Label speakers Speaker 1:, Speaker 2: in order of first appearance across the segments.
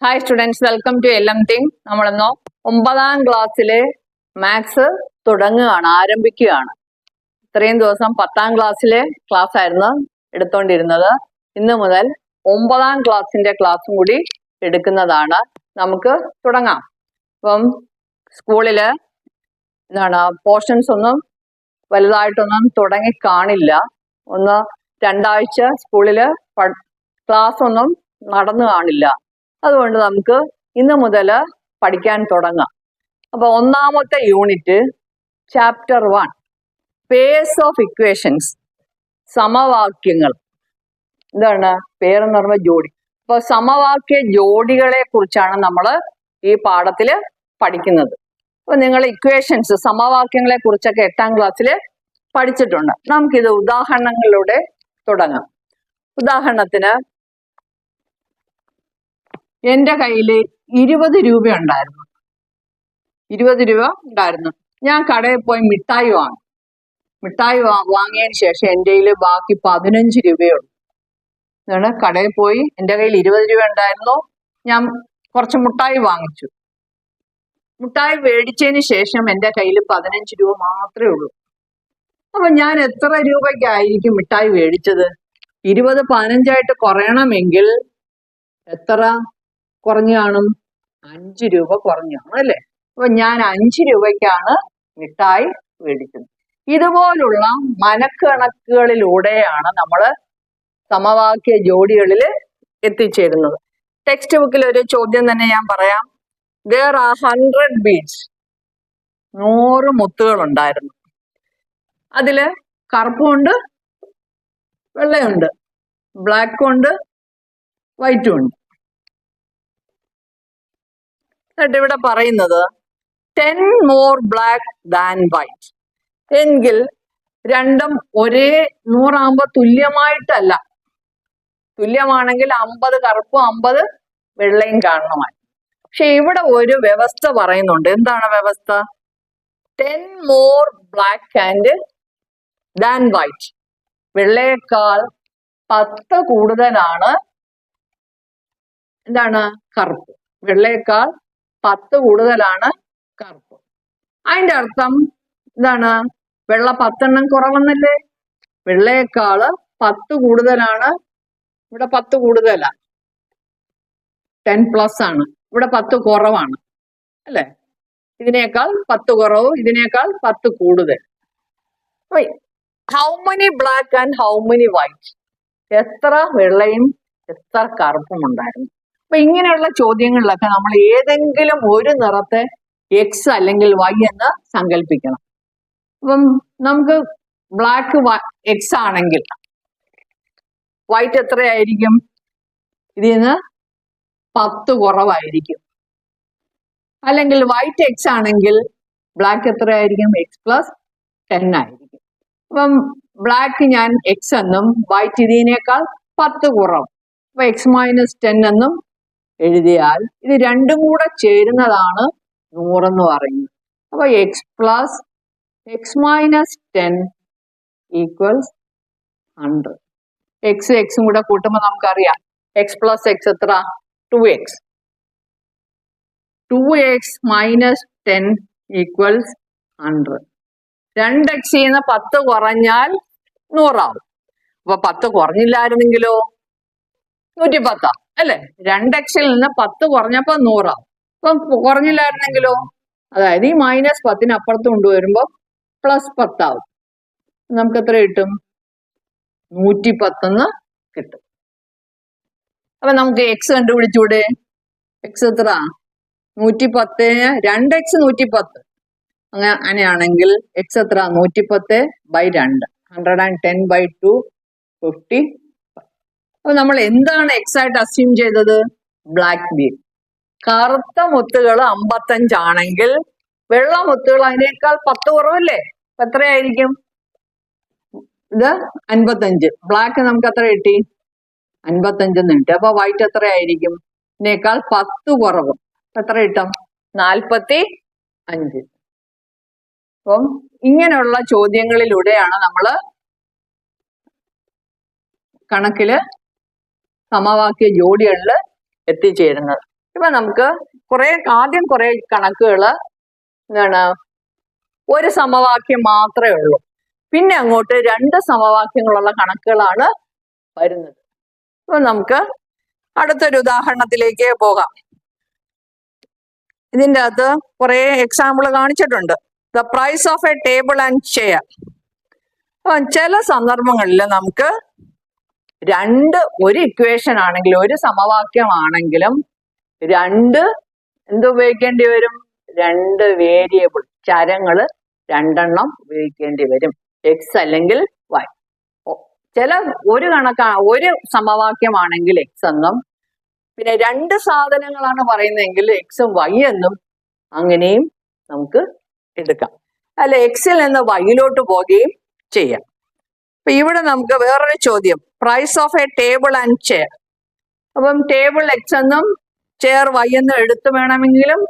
Speaker 1: Hi students, welcome to LMTing. നമ്മളിന്നോ 9ാം ക്ലാസ്സിലെ മാത്സ് തുടങ്ങുകയാണ്, ആരംഭിക്കുകയാണ്. ഇത്രയും ദിവസം 10ാം ക്ലാസ്സിലെ ക്ലാസ് ആയിരുന്നു എടുത്തോണ്ടിരുന്നത്. ഇന്ന് മുതൽ 9ാം ക്ലാസ്സിന്റെ ക്ലാസ്സും കൂടി എടുക്കുന്നതാണ്. നമുക്ക് തുടങ്ങാം. അപ്പം സ്കൂളില് പോർഷൻസ് ഒന്നും വലുതായിട്ടൊന്നും തുടങ്ങി കാണില്ല. 1-2 ആഴ്ച സ്കൂളില് ക്ലാസ് ഒന്നും നടന്നു കാണില്ല. അതുകൊണ്ട് നമുക്ക് ഇന്ന് മുതൽ പഠിക്കാൻ തുടങ്ങാം. അപ്പൊ 1ാമത്തെ unit chapter 1 pairs of equations, സമവാക്യങ്ങൾ. എന്താണ് പേരെന്ന് പറയുമ്പോൾ ജോഡി. അപ്പൊ സമവാക്യ ജോഡികളെ കുറിച്ചാണ് നമ്മൾ ഈ പാഠത്തില് പഠിക്കുന്നത്. അപ്പൊ നിങ്ങൾ ഇക്വേഷൻസ്, സമവാക്യങ്ങളെ കുറിച്ചൊക്കെ 8ാം ക്ലാസ്സിൽ പഠിച്ചിട്ടുണ്ട്. നമുക്കിത് ഉദാഹരണങ്ങളിലൂടെ തുടങ്ങാം. ഉദാഹരണത്തിന്, എൻ്റെ കയ്യിൽ 20 രൂപ ഉണ്ടായിരുന്നു. 20 രൂപ ഉണ്ടായിരുന്നു. ഞാൻ കടയിൽ പോയി മിഠായി വാങ്ങി. മിഠായി വാങ്ങിയതിന് ശേഷം എൻ്റെ കയ്യിൽ ബാക്കി 15 രൂപയുള്ളൂ. അതാണ്, കടയിൽ പോയി എൻ്റെ കയ്യിൽ 20 രൂപ ഉണ്ടായിരുന്നു. ഞാൻ കുറച്ച് മിഠായി വാങ്ങിച്ചു. മിഠായി മേടിച്ചതിന് ശേഷം എൻ്റെ കയ്യിൽ 15 രൂപ മാത്രമേ ഉള്ളൂ. അപ്പൊ ഞാൻ എത്ര രൂപയ്ക്കായിരിക്കും മിഠായി മേടിച്ചത്? 20 15 കുറയണമെങ്കിൽ എത്ര കുറഞ്ഞു കാണും? 5 രൂപ കുറഞ്ഞു കാണും, അല്ലേ? അപ്പൊ ഞാൻ 5 രൂപയ്ക്കാണ് മിഠായി മേടിച്ചത്. ഇതുപോലുള്ള മനക്കണക്കുകളിലൂടെയാണ് നമ്മൾ സമവാക്യ ജോഡികളിൽ എത്തിച്ചേരുന്നത്. ടെക്സ്റ്റ് ബുക്കിൽ ഒരു ചോദ്യം തന്നെ ഞാൻ പറയാം. There are 100 beads. 100 മുത്തുകൾ ഉണ്ടായിരുന്നു. അതില് കറുപ്പുണ്ട്, വെള്ളയുണ്ട്, ബ്ലാക്കും ഉണ്ട്, വൈറ്റും ഉണ്ട്. എന്നിട്ട് ഇവിടെ പറയുന്നത് 10 more black than white. എങ്കിൽ രണ്ടും ഒരേ 100 ആകുമ്പോൾ തുല്യമായിട്ടല്ല. തുല്യമാണെങ്കിൽ 50 കറുപ്പും 50 വെള്ളയും കാണണമായി. പക്ഷെ ഇവിടെ ഒരു വ്യവസ്ഥ പറയുന്നുണ്ട്. എന്താണ് വ്യവസ്ഥ? 10 more black than white. വെള്ളയേക്കാൾ 10 കൂടുതലാണ് എന്താണ്? കറുപ്പ്. വെള്ളയേക്കാൾ 10 കൂടുതലാണ് കറുപ്പ്. അതിന്റെ അർത്ഥം എന്താണ്? വെള്ള 10 എണ്ണം കുറവെന്നല്ലേ? വെള്ളയേക്കാള് 10 കൂടുതലാണ്. ഇവിടെ 10 കൂടുതലാണ്, 10+ ആണ്. ഇവിടെ 10 കുറവാണ്, അല്ലെ? ഇതിനേക്കാൾ 10 കുറവ്, ഇതിനേക്കാൾ 10 കൂടുതൽ. How many black and how many white? എത്ര വെള്ളയും എത്ര കറുപ്പും ഉണ്ടായിരുന്നു? അപ്പൊ ഇങ്ങനെയുള്ള ചോദ്യങ്ങളിലൊക്കെ നമ്മൾ ഏതെങ്കിലും ഒരു നിറത്തെ എക്സ് അല്ലെങ്കിൽ വൈ എന്ന് സങ്കല്പിക്കണം. അപ്പം നമുക്ക് ബ്ലാക്ക് എക്സ് ആണെങ്കിൽ വൈറ്റ് എത്രയായിരിക്കും? ഇതിൽ നിന്ന് 10 കുറവായിരിക്കും. അല്ലെങ്കിൽ വൈറ്റ് എക്സ് ആണെങ്കിൽ ബ്ലാക്ക് എത്രയായിരിക്കും? X+10 ആയിരിക്കും. അപ്പം ബ്ലാക്ക് ഞാൻ എക്സ് എന്നും വൈറ്റ് ഇതിനേക്കാൾ 10 കുറവ്, അപ്പൊ X-10 എന്നും എഴുതിയാൽ ഇത് രണ്ടും കൂടെ ചേരുന്നതാണ് 100 എന്ന് പറയുന്നത്. അപ്പൊ X+X-10 = 100. എക്സും കൂടെ കൂട്ടുമ്പോൾ നമുക്കറിയാം X+X എത്ര? 2x. 2x-10 = 100. 2x 10 കുറഞ്ഞാൽ 100 ആവും. അപ്പൊ 10 കുറഞ്ഞില്ലായിരുന്നെങ്കിലോ 110, അല്ലെ? 2x-ൽ നിന്ന് 10 കുറഞ്ഞപ്പോ 100 ആവും. അപ്പം കുറഞ്ഞില്ലായിരുന്നെങ്കിലോ, അതായത് ഈ -10 അപ്പുറത്ത് കൊണ്ടുവരുമ്പോ +10 ആവും. നമുക്ക് എത്ര കിട്ടും? 110 കിട്ടും. അപ്പൊ നമുക്ക് x കണ്ടുപിടിച്ചൂടെ? x എത്ര? 110. 2x 110. അങ്ങനെയാണെങ്കിൽ x എത്ര? 110/2. 110/2 50. അപ്പൊ നമ്മൾ എന്താണ് എക്സ് ആയിട്ട് അസ്യൂം ചെയ്തത്? Black Bede. കറുത്ത മുത്തുകൾ 55 ആണെങ്കിൽ വെള്ള മുത്തുകൾ അതിനേക്കാൾ 10 കുറവല്ലേ? അപ്പൊ എത്രയായിരിക്കും? ഇത് 55. ബ്ലാക്ക് നമുക്ക് എത്ര കിട്ടി? 55 എന്ന് കിട്ടി. അപ്പൊ വൈറ്റ് എത്രയായിരിക്കും? ഇതിനേക്കാൾ 10 കുറവ്. എത്ര കിട്ടും? 45. അപ്പം ഇങ്ങനെയുള്ള ചോദ്യങ്ങളിലൂടെയാണ് നമ്മൾ കണക്കില് സമവാക്യ ജോഡികളിൽ എത്തിച്ചേരുന്നത്. ഇപ്പൊ നമുക്ക് ആദ്യം കുറെ കണക്കുകൾ എന്താണ് ഒരു സമവാക്യം മാത്രമേ ഉള്ളൂ. പിന്നെ അങ്ങോട്ട് 2 സമവാക്യങ്ങളുള്ള കണക്കുകളാണ് വരുന്നത്. അപ്പൊ നമുക്ക് അടുത്തൊരു ഉദാഹരണത്തിലേക്ക് പോകാം. ഇതിൻ്റെ അകത്ത് കുറെ എക്സാമ്പിൾ കാണിച്ചിട്ടുണ്ട്. The price of a table and chair. അപ്പൊ ചില സന്ദർഭങ്ങളിൽ നമുക്ക് ഒരു ഇക്വേഷൻ ആണെങ്കിലും ഒരു സമവാക്യമാണെങ്കിലും എന്ത് ഉപയോഗിക്കേണ്ടി വരും? 2 വേരിയബിൾ ചരങ്ങൾ 2 ഉപയോഗിക്കേണ്ടി വരും, എക്സ് അല്ലെങ്കിൽ വൈ. ഒരു സമവാക്യമാണെങ്കിൽ എക്സ് എന്നും, പിന്നെ 2 സാധനങ്ങളാണ് പറയുന്നതെങ്കിൽ എക്സും വൈ എന്നും അങ്ങനെയും നമുക്ക് എടുക്കാം. അല്ല, എക്സിൽ നിന്ന് വൈയിലോട്ട് പോവുകയും ചെയ്യാം. അപ്പൊ ഇവിടെ നമുക്ക് വേറൊരു ചോദ്യം, price of a table and chair. അപ്പം ടേബിൾ എക്സ് എന്നും ചെയർ വൈ എന്നും എടുത്തു വേണമെങ്കിലും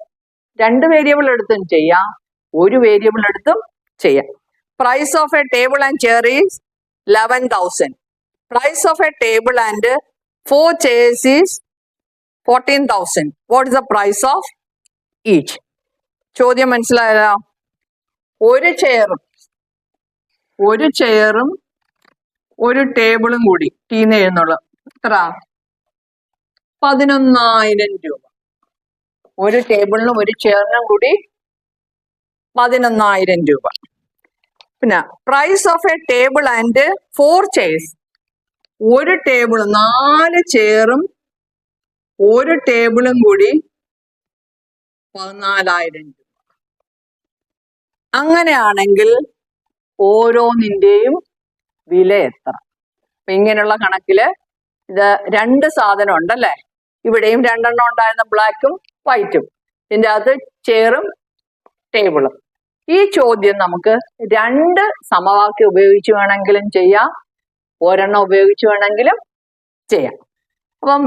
Speaker 1: 2 വേരിയബിൾ എടുത്തും ചെയ്യാം, ഒരു വേരിയബിൾ എടുത്തും ചെയ്യാം. Price of a table and chair is 11,000. Price of a table and 4 chairs is 14,000. What is the price of each? ചോദ്യം മനസ്സിലായല്ലോ. ഒരു ചെയറും ഒരു ടേബിളും കൂടി ടീന്ന് എഴുതുന്നുള്ളു എത്ര? 11,000 രൂപ. ഒരു ടേബിളിനും ഒരു ചെയറിനും കൂടി 11,000 രൂപ. പിന്നെ price of a table and 4 chairs. ഒരു ടേബിൾ 4 ചെയറും ഒരു ടേബിളും കൂടി 14,000 രൂപ. അങ്ങനെയാണെങ്കിൽ ഓരോന്നിന്റെയും വില എത്ര? അപ്പൊ ഇങ്ങനെയുള്ള കണക്കില് ഇത് 2 സാധനം ഉണ്ടല്ലേ, ഇവിടെയും 2 ഉണ്ടായിരുന്ന, ബ്ലാക്കും വൈറ്റും. ഇതിൻ്റെ അകത്ത് ചെയറും ടേബിളും. ഈ ചോദ്യം നമുക്ക് 2 സമവാക്യം ഉപയോഗിച്ച് വേണമെങ്കിലും ചെയ്യാം, ഒരെണ്ണം ഉപയോഗിച്ച് വേണമെങ്കിലും ചെയ്യാം. അപ്പം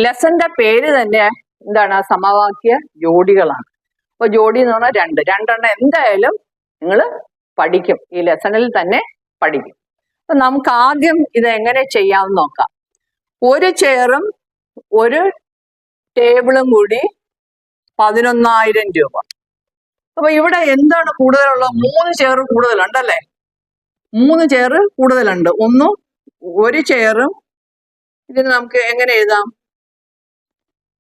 Speaker 1: ലെസന്റെ പേര് തന്നെ എന്താണ്? സമവാക്യ ജോഡികളാണ്. അപ്പൊ ജോഡി എന്ന് പറഞ്ഞാൽ 2 എന്തായാലും നിങ്ങൾ പഠിക്കും, ഈ ലെസണിൽ തന്നെ പഠിക്കും. അപ്പൊ നമുക്ക് ആദ്യം ഇത് എങ്ങനെ ചെയ്യാമെന്ന് നോക്കാം. ഒരു ചെയറും ഒരു ടേബിളും കൂടി 11,000 രൂപ. അപ്പൊ ഇവിടെ എന്താണ് കൂടുതലുള്ളത്? 3 ചെയർ കൂടുതലുണ്ടല്ലേ, 3 ചെയർ കൂടുതലുണ്ട്. ഒരു ചെയറും ഇതിന് നമുക്ക് എങ്ങനെ എഴുതാം?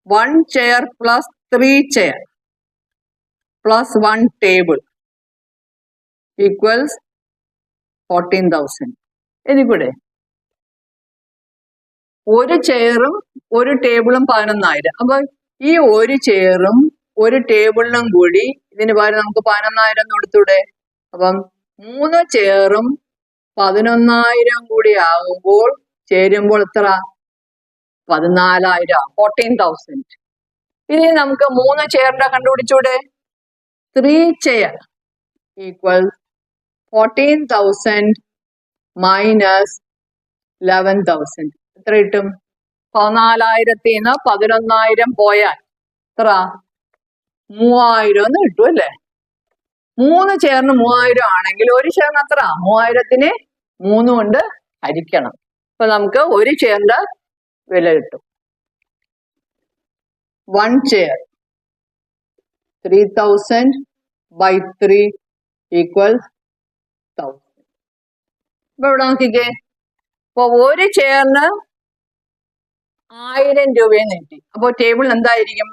Speaker 1: 1 chair plus 3 chair plus 1 table equals 14,000. ഇതിക്കൂടെ ഒരു ചെയറും ഒരു ടേബിളും 11,000. അപ്പൊ ഈ ഒരു ചെയറും ഒരു ടേബിളിനും കൂടി ഇതിന് പകരം നമുക്ക് 11,000 കൊടുത്തൂടെ? അപ്പം 3 ചെയറും 11,000 കൂടി ആകുമ്പോൾ ചേരുമ്പോൾ എത്ര? 14,000, 14,000. ഇനി നമുക്ക് 3 ചെയറിന്റെ കണ്ടുപിടിച്ചൂടെ? 3 chair equals 14,000 minus 11,000. എത്ര കിട്ടും? 14,000 11,000 പോയാൽ എത്ര? 3,000 എന്ന് കിട്ടും അല്ലേ? 3 ചെയറിന് 3,000 ആണെങ്കിൽ ഒരു ചെയറിന് എത്ര? 3,000-നെ 3 കൊണ്ട് ഹരിക്കണം. അപ്പൊ നമുക്ക് ഒരു ചെയറിന്റെ വില കിട്ടും. 1 chair 3,000 by 3 equals 1,000. ഇപ്പൊ ഇവിടെ നോക്കിക്കേ, ഇപ്പൊ ഒരു ചെയറിന് 1,000 രൂപയെന്ന് കിട്ടി. അപ്പൊ ടേബിൾ എന്തായിരിക്കും?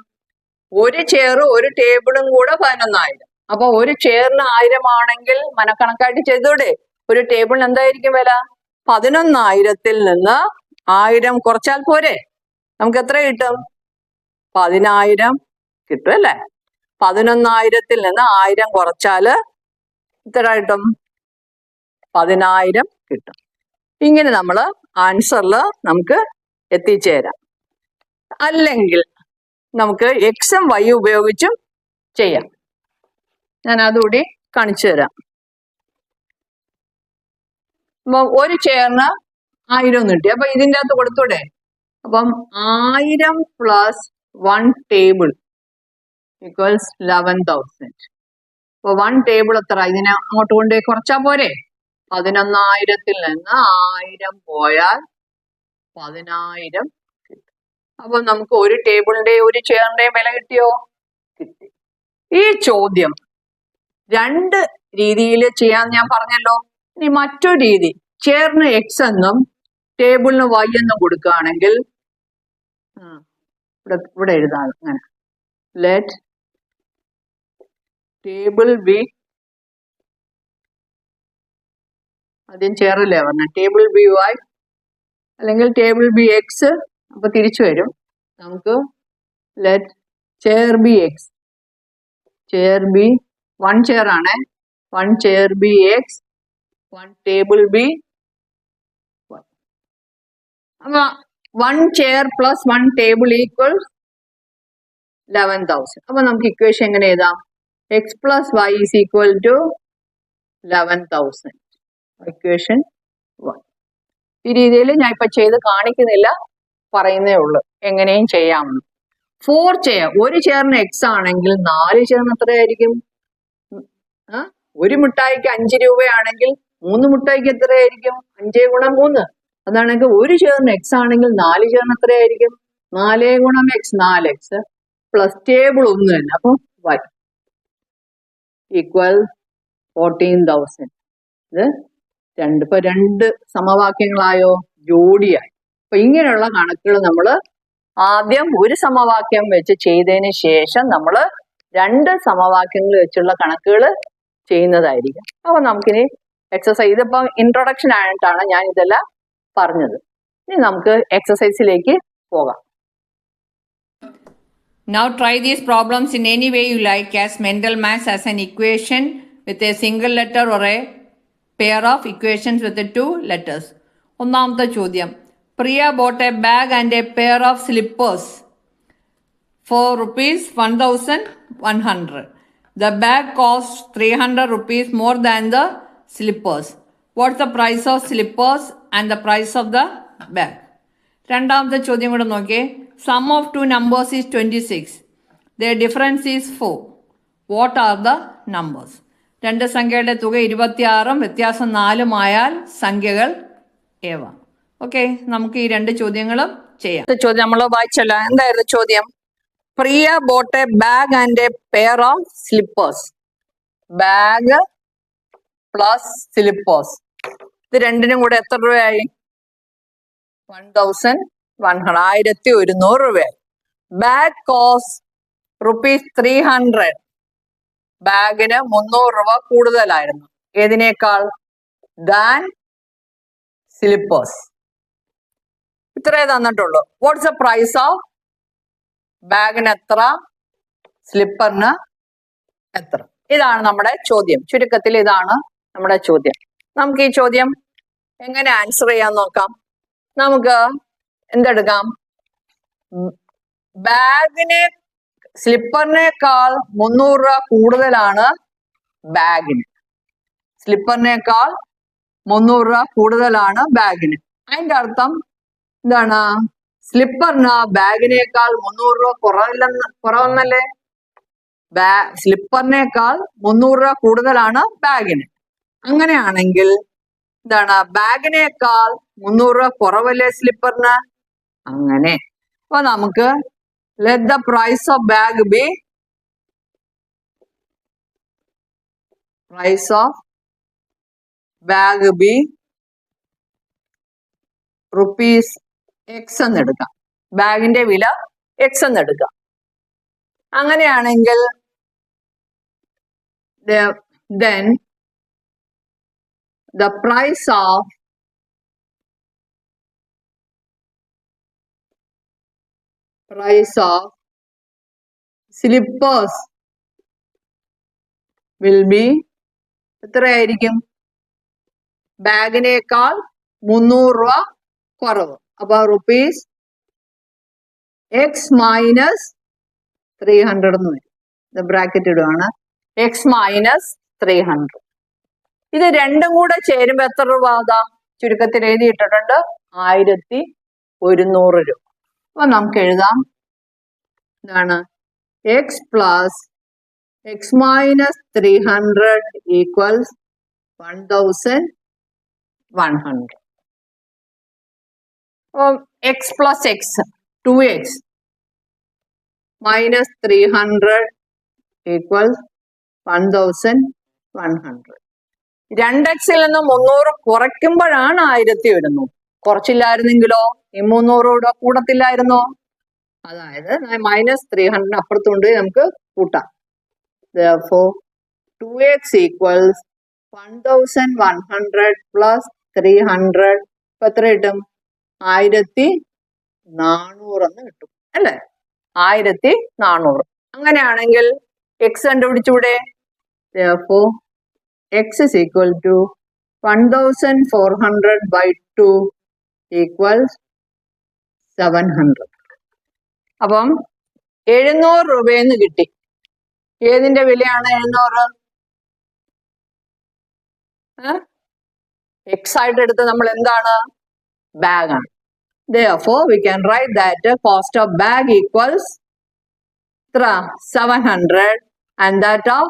Speaker 1: ഒരു ചെയറും ഒരു ടേബിളും കൂടെ 11,000. അപ്പൊ ഒരു ചെയറിന് 1000 ആണെങ്കിൽ മനക്കണക്കായിട്ട് ചെയ്തൂടെ? ഒരു ടേബിളിന് എന്തായിരിക്കും വില? 11,000-ൽ നിന്ന് 1000 കുറച്ചാൽ പോരെ? നമുക്ക് എത്ര കിട്ടും? 10,000 കിട്ടും അല്ലേ? 11,000-ൽ നിന്ന് 1000 കുറച്ചാല് എത്ര കിട്ടും? 10,000 കിട്ടും. ഇങ്ങനെ നമ്മൾ ആൻസറിൽ നമുക്ക് എത്തിച്ചേരാം. അല്ലെങ്കിൽ നമുക്ക് എക്സും വൈ ഉപയോഗിച്ചും ചെയ്യാം. ഞാൻ അതുകൂടി കാണിച്ചു തരാം. ഒരു ചെയറിന് 1000 കിട്ടി. അപ്പൊ ഇതിൻ്റെ അകത്ത് കൊടുത്തൂടെ? അപ്പം 1000 പ്ലസ് 1 ടേബിൾ ഈക്വൽസ് 11,000. അപ്പൊ 1 ടേബിൾ എത്ര? ഇതിനെ അങ്ങോട്ട് കൊണ്ടുപോയി കുറച്ചാ പോരെ? 11,000-ൽ നിന്ന് 1000 പോയാൽ 10,000 കിട്ടും. അപ്പൊ നമുക്ക് ഒരു ടേബിളിന്റെയും ഒരു ചെയറിന്റെയും വില കിട്ടിയോ? കിട്ടി. ഈ ചോദ്യം രണ്ട് രീതിയിൽ ചെയ്യാൻ ഞാൻ പറഞ്ഞല്ലോ. ഇനി മറ്റൊരു രീതി, ചെയറിന് എക്സ് എന്നും ടേബിളിന് വൈ എന്നും കൊടുക്കുകയാണെങ്കിൽ ഇവിടെ എഴുതാം അങ്ങനെ. ലെറ്റ് ടേബിൾ ബി, ആദ്യം ചെയറില്ലേ പറഞ്ഞ, ടേബിൾ ബി വൈ അല്ലെങ്കിൽ ടേബിൾ ബി എക്സ്. അപ്പൊ തിരിച്ചു വരും നമുക്ക്. Let chair be X, chair be one chair ആണ്, one chair be X, one table be. അപ്പൊ one chair plus one table equals 11,000. അപ്പൊ നമുക്ക് ഇക്വേഷൻ എങ്ങനെ എഴുതാം? X plus Y is equal to 11,000. Equation 1. ഈ രീതിയിൽ ഞാൻ ഇപ്പൊ ചെയ്ത് കാണിക്കുന്നില്ല, പറയുന്നേ ഉള്ളൂ എങ്ങനെയും ചെയ്യാമെന്ന്. 4 ചെയർ, ഒരു ചെയറിന് എക്സ് ആണെങ്കിൽ 4 ചെയറിന് എത്രയായിരിക്കും? ഒരു മിഠായിക്ക് 5 രൂപയാണെങ്കിൽ 3 മിഠായിക്ക് എത്രയായിരിക്കും? 5 ഗുണം 3. അതാണെങ്കിൽ ഒരു ചെയറിന് എക്സ് ആണെങ്കിൽ 4 ചെയറിന് എത്രയായിരിക്കും? 4 ഗുണം എക്സ്, 4x പ്ലസ് ടേബിൾ 1 തന്നെ. അപ്പൊ y ഈക്വൽ 14,000. ഇത് ഇപ്പൊ രണ്ട് സമവാക്യങ്ങളായോ? ജോഡിയായി. അപ്പൊ ഇങ്ങനെയുള്ള കണക്കുകൾ നമ്മൾ ആദ്യം ഒരു സമവാക്യം വെച്ച് ചെയ്തതിന് ശേഷം നമ്മൾ രണ്ട് സമവാക്യങ്ങൾ വെച്ചുള്ള കണക്കുകൾ ചെയ്യുന്നതായിരിക്കും. അപ്പൊ നമുക്കിനി എക്സസൈസ്, ഇതിപ്പോ ഇൻട്രൊഡക്ഷൻ ആയിട്ടാണ് ഞാൻ ഇതെല്ലാം പറഞ്ഞത്. ഇനി നമുക്ക് എക്സസൈസിലേക്ക് പോകാം.
Speaker 2: Now try these problems in any way you like as mental maths as an equation with a single letter or a pair of equations with the 2 letters. ഒന്നാമത്തെ ചോദ്യം, Priya bought a bag and a pair of slippers for rupees 1,100. The bag costs 300 rupees more than the slippers. What's the price of slippers and the price of the bag? രണ്ടാമത്തെ ചോദ്യം കൂടെ നോക്കിയേ. Sum of two numbers is 26. Their difference is 4. What are the numbers? രണ്ട് സംഖ്യയുടെ തുക 26 വ്യത്യാസം 4 ആയാൽ സംഖ്യകൾ ഏവ. ഓക്കെ, നമുക്ക് ഈ രണ്ട് ചോദ്യങ്ങളും ചെയ്യാം. ചോദ്യം നമ്മൾ വായിച്ചല്ലോ. എന്തായിരുന്നു ചോദ്യം? Priya bought a bag and a pair of slippers. Bag plus slippers, ഇത് രണ്ടിനും കൂടെ എത്ര രൂപയായി? 1,100, 1,100 രൂപയായി. Bag cost rupees 300. ബാഗിന് 300 രൂപ കൂടുതലായിരുന്നു. ഏതിനേക്കാൾ? Than slippers. ഇത്രേ തന്നിട്ടുള്ളൂ. What's the price of? ബാഗിന് എത്ര, സ്ലിപ്പറിന് എത്ര? ഇതാണ് നമ്മുടെ ചോദ്യം. ചുരുക്കത്തിൽ ഇതാണ് നമ്മുടെ ചോദ്യം. നമുക്ക് ഈ ചോദ്യം എങ്ങനെ ആൻസർ ചെയ്യാൻ നോക്കാം. നമുക്ക് എന്തെടുക്കാം? ബാഗിന് സ്ലിപ്പറിനേക്കാൾ 300 രൂപ കൂടുതലാണ് ബാഗിന്. സ്ലിപ്പറിനേക്കാൾ 300 രൂപ കൂടുതലാണ് ബാഗിന്. അതിന്റെ അർത്ഥം എന്താണ്? സ്ലിപ്പറിന് ബാഗിനേക്കാൾ 300 രൂപ കുറവെന്നല്ലേ? സ്ലിപ്പറിനേക്കാൾ 300 രൂപ കൂടുതലാണ് ബാഗിന്. അങ്ങനെയാണെങ്കിൽ എന്താണ്? ബാഗിനേക്കാൾ 300 രൂപ കുറവല്ലേ സ്ലിപ്പറിന്? അങ്ങനെ. അപ്പൊ നമുക്ക് let the price of bag be, price of bag be rupees x എന്നെടുക്കാം. ബാഗിന്റെ വില x എന്നെടുക്കാം. അങ്ങനെയാണെങ്കിൽ then the price of slippers will be എത്രയായിരിക്കും? ബാഗിനേക്കാൾ 300 രൂപ കുറവ്. അപ്പൊ rupees x minus 300 എന്ന് വരും. ഇത് ബ്രാക്കറ്റ് ഇടുവാണ്. x minus 300. ഇത് രണ്ടും കൂടെ ചേരുമ്പോ എത്ര രൂപ? അതാ ചുരുക്കത്തിൽ എഴുതിയിട്ടിട്ടുണ്ട്, 1,100 രൂപ. അപ്പൊ നമുക്ക് എഴുതാം, എന്താണ്? X plus X minus 300 equals 1,100. അപ്പം X plus X
Speaker 1: 2x minus 300 equals 1100. 2xൽ നിന്ന് 300 കുറയ്ക്കുമ്പോഴാണ് 1000 വരുന്നു. കുറച്ചില്ലായിരുന്നെങ്കിലോ ഈ 300 കൂടത്തില്ലായിരുന്നോ? അതായത് -300 അപ്പുറത്തുകൊണ്ട് നമുക്ക് കൂട്ടാം. Therefore 2x equals 1100 plus 300 എത്ര കിട്ടും? 1400 എന്ന് കിട്ടും അല്ലേ? 1400. അങ്ങനെയാണെങ്കിൽ x കണ്ടുപിടിച്ചൂടെ? Therefore x is equal to 1400 by 2 equals 700. അപ്പം 700 രൂപയെന്ന് കിട്ടി. ഏതിന്റെ വിലയാണ് 700? x ആയിട്ട് എടുത്ത് നമ്മൾ എന്താണ്? ബാഗ് ആണ്. Therefore we can write that cost of bag equals 700 and that of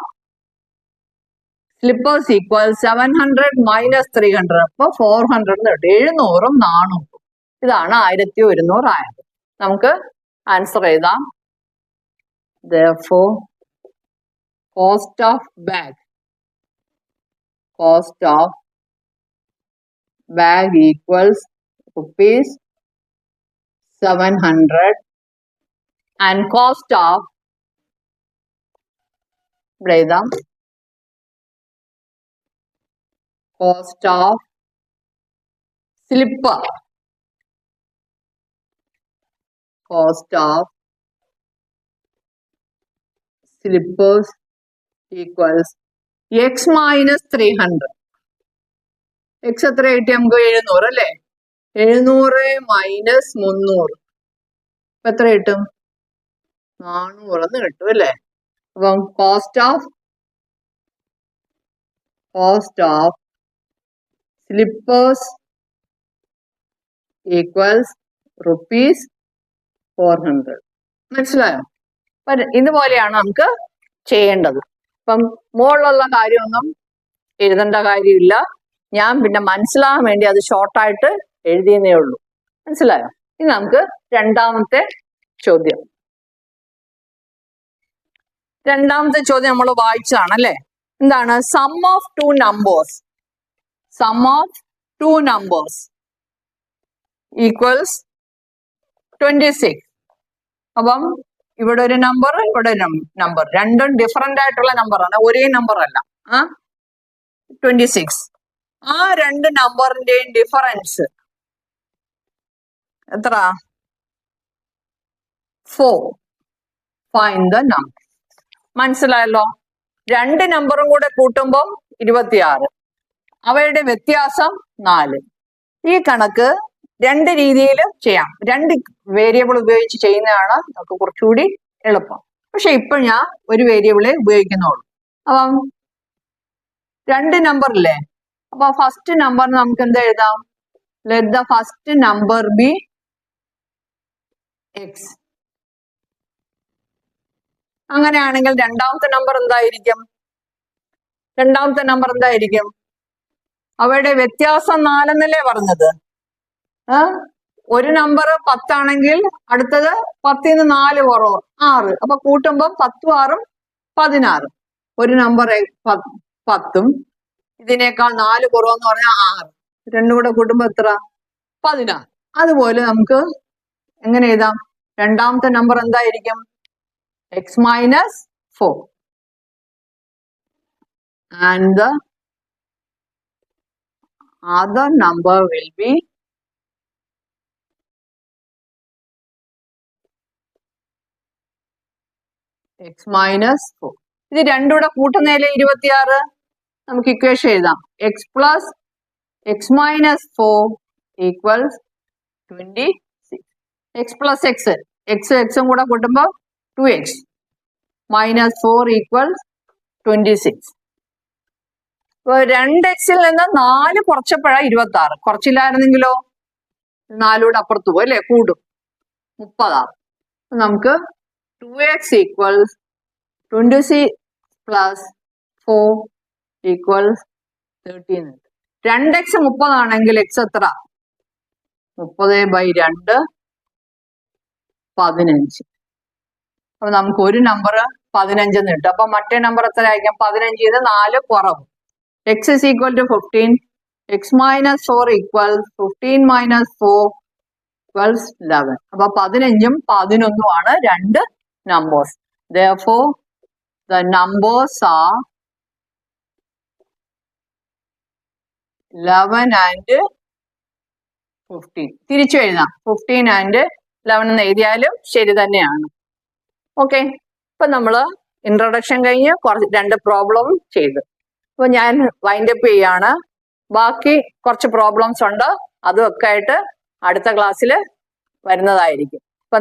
Speaker 1: slippers equals 700 minus 300. അപ്പോൾ 400 കിട്ടും. 700ഉം 400. ഇതാണ് 1100 ആയത്. നമുക്ക് ആൻസർ എഴുതാം. Therefore cost of bag equals rupees 700 and cost of slipper slippers equals x minus 300. x എത്ര കിട്ടി നമുക്ക്? 700 അല്ലേ? 700 minus 300 എത്ര കിട്ടും? 400 എന്ന് കിട്ടും അല്ലേ? അപ്പം cost of slippers equals rupees 400. മനസ്സിലായോ? ഇതുപോലെയാണ് നമുക്ക് ചെയ്യേണ്ടത്. അപ്പം മുകളിലുള്ള കാര്യമൊന്നും എഴുതേണ്ട കാര്യമില്ല. ഞാൻ പിന്നെ മനസ്സിലാകാൻ വേണ്ടി അത് ഷോർട്ടായിട്ട് എഴുതിയെന്നേ ഉള്ളൂ. മനസ്സിലായോ? ഇനി നമുക്ക് രണ്ടാമത്തെ ചോദ്യം. രണ്ടാമത്തെ ചോദ്യം നമ്മൾ വായിച്ചതാണ് അല്ലേ? എന്താണ്? Sum of two numbers equals 26. അപ്പം ഇവിടെ ഒരു നമ്പർ, ഇവിടെ ഒരു നമ്പർ, രണ്ടും ഡിഫറെന്റ് ആയിട്ടുള്ള നമ്പറാണ്, ഒരേ നമ്പർ അല്ല. 26. ആ രണ്ട് നമ്പറിന്റെയും ഡിഫറൻസ് എത്ര? 4. Find the number. മനസ്സിലായല്ലോ? രണ്ട് നമ്പറും കൂടെ കൂട്ടുമ്പം 26. അവയുടെ വ്യത്യാസം 4. ഈ കണക്ക് രണ്ട് രീതിയിൽ ചെയ്യാം. രണ്ട് വേരിയബിൾ ഉപയോഗിച്ച് ചെയ്യുന്നതാണ് നമുക്ക് കുറച്ചുകൂടി എളുപ്പം. പക്ഷെ ഇപ്പൊ ഞാൻ ഒരു വേരിയബിളെ ഉപയോഗിക്കുന്നുള്ളൂ. അപ്പം രണ്ട് നമ്പർ ഇല്ലേ? അപ്പൊ ഫസ്റ്റ് നമ്പറിന് നമുക്ക് എന്താ എഴുതാം? Let the first number B X. അങ്ങനെയാണെങ്കിൽ രണ്ടാമത്തെ നമ്പർ എന്തായിരിക്കും? അവയുടെ വ്യത്യാസം 4 എന്നല്ലേ പറഞ്ഞത്? ഒരു നമ്പർ 10 ആണെങ്കിൽ അടുത്തത് 10ന് 4 കുറവ് 6. അപ്പൊ കൂട്ടുമ്പോ 10ഉം 6ഉം 16. ഒരു നമ്പർ 10ഉം ഇതിനേക്കാൾ 4 കുറവെന്ന് പറഞ്ഞാൽ 6. രണ്ടും കൂടെ കൂട്ടുമ്പോ എത്ര? 16. അതുപോലെ നമുക്ക് എങ്ങനെ എഴുതാം? രണ്ടാമത്തെ നമ്പർ എന്തായിരിക്കും? x minus 4 and the other number will be x minus 4. ഇത് രണ്ടും കൂടെ കൂട്ടുന്നതിലെ 26. നമുക്ക് ഇക്വേഷൻ എഴുതാം. x plus x minus 4 equals 26. x plus x ഉം കൂടെ കൂട്ടുമ്പോൾ 2x minus 4 equals 26. ഇപ്പൊ 2xൽ നിന്ന് 4 കുറച്ചപ്പോഴാണ് 26. കുറച്ചില്ലായിരുന്നെങ്കിലോ 4 കൂടെ അപ്പുറത്ത് പോകും അല്ലെ? കൂടും. 30. നമുക്ക് 2x equals 26 plus 4 equals 13. 2x 30 ആണെങ്കിൽ x എത്ര? 30/2 15. അപ്പൊ നമുക്ക് ഒരു നമ്പർ 15 എന്ന് കിട്ടും. അപ്പൊ മറ്റേ നമ്പർ എത്ര ആയിരിക്കും? 15 4 കുറവ്. x is equal to 15. x minus 4 equals 15 minus 4 equals 11. അപ്പൊ 15ഉം 11ഉം ആണ് രണ്ട് numbers. Therefore, the numbers are 11 and 15. തിരിച്ചു എഴുതാം. 15 and 11 എന്ന് എഴുതിയാലും ശരി തന്നെയാണ്. ഓക്കെ, ഇപ്പൊ നമ്മള് ഇൻട്രൊഡക്ഷൻ കഴിഞ്ഞ് രണ്ട് പ്രോബ്ലം ചെയ്തു. അപ്പൊ ഞാൻ വൈൻഡപ്പ് ചെയ്യാണ്. ബാക്കി കുറച്ച് പ്രോബ്ലംസ് ഉണ്ട്, അതൊക്കെ ആയിട്ട് അടുത്ത ക്ലാസ്സിൽ വരുന്നതായിരിക്കും. ഇപ്പൊ